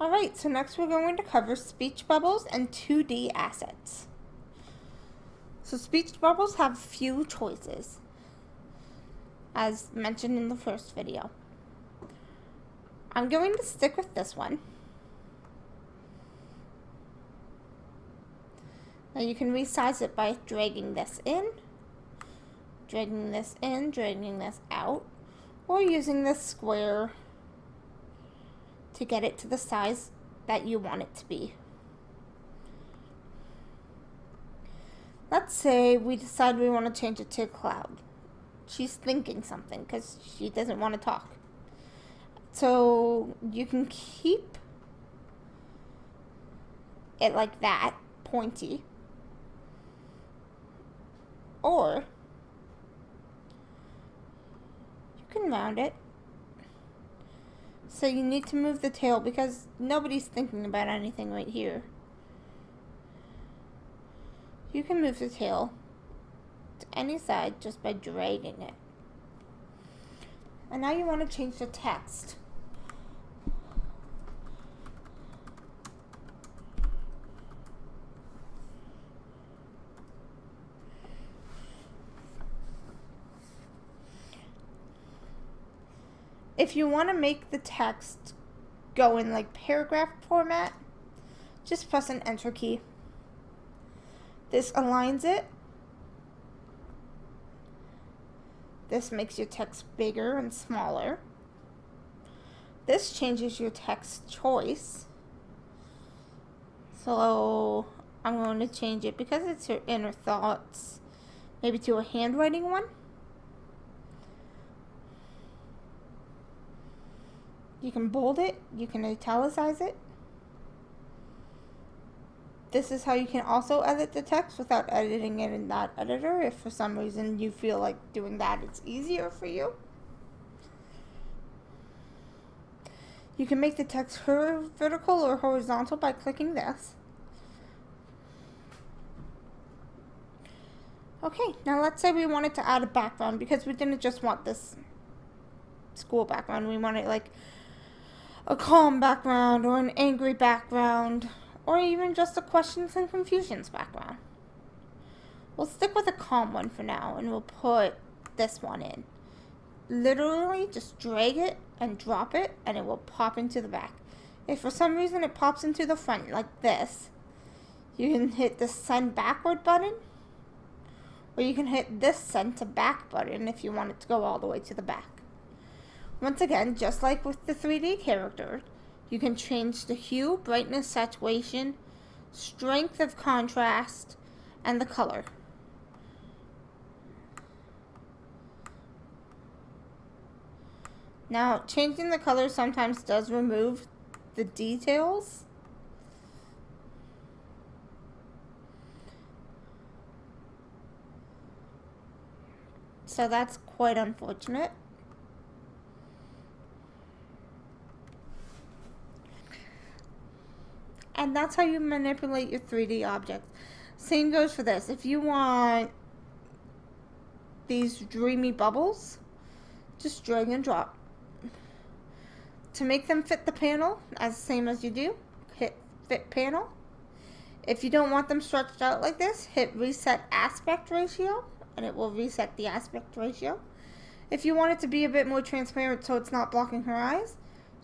Alright, so next we're going to cover speech bubbles and 2D assets. So speech bubbles have few choices, as mentioned in the first video. I'm going to stick with this one. Now you can resize it by dragging this in, dragging this in, dragging this out, or using this square to get it to the size that you want it to be. Let's say we decide we want to change it to a cloud. She's thinking something because she doesn't want to talk. So you can keep it like that, pointy, or you can round it. So you need to move the tail because nobody's thinking about anything right here. You can move the tail to any side just by dragging it. And now you want to change the text. If you want to make the text go in like paragraph format, just press an enter key. This aligns it. This makes your text bigger and smaller. This changes your text choice. So I'm going to change it because it's your inner thoughts, maybe to a handwriting one. You can bold it, you can italicize it. This is how you can also edit the text without editing it in that editor. If for some reason you feel like doing that, it's easier for you. You can make the text vertical or horizontal by clicking this. Okay, now let's say we wanted to add a background because we didn't just want this school background. We wanted like a calm background or an angry background, or even just a questions and confusions background. We'll stick with a calm one for now, and we'll put this one in. Literally just drag it and drop it, and it will pop into the back. If for some reason it pops into the front like this, you can hit the send backward button, or you can hit this send to back button if you want it to go all the way to the back. Once again, just like with the 3D character, you can change the hue, brightness, saturation, strength of contrast, and the color. Now, changing the color sometimes does remove the details. So that's quite unfortunate. And that's how you manipulate your 3D objects. Same goes for this. If you want these dreamy bubbles, just drag and drop. To make them fit the panel, as same as you do, hit fit panel. If you don't want them stretched out like this, hit reset aspect ratio, and it will reset the aspect ratio. If you want it to be a bit more transparent so it's not blocking her eyes,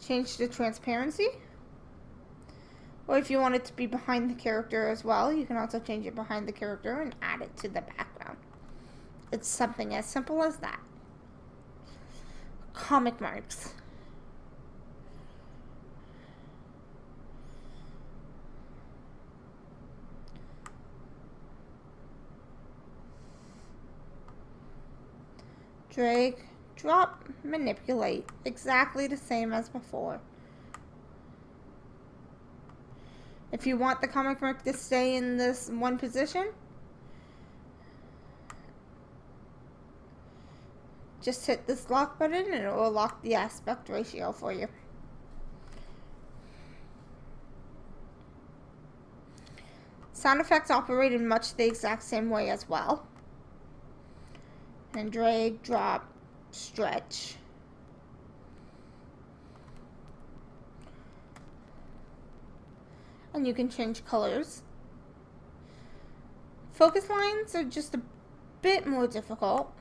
change the transparency. Or if you want it to be behind the character as well, you can also change it behind the character and add it to the background. It's something as simple as that. Comic marks. Drag, drop, manipulate. Exactly the same as before. If you want the comic mark to stay in this one position, just hit this lock button and it will lock the aspect ratio for you. Sound effects operate in much the exact same way as well. And drag, drop, stretch. and you can change colors. Focus lines are just a bit more difficult.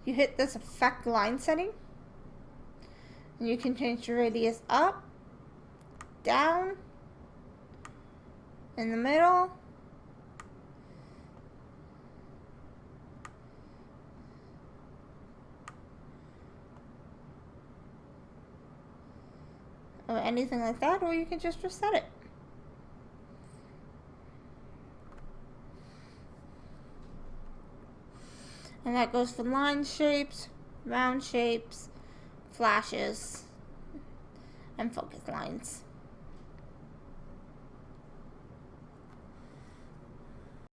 You hit this effect line setting, and you can change the radius up, down, in the middle, or anything like that, or you can just reset it. And that goes for line shapes, round shapes, flashes, and focus lines.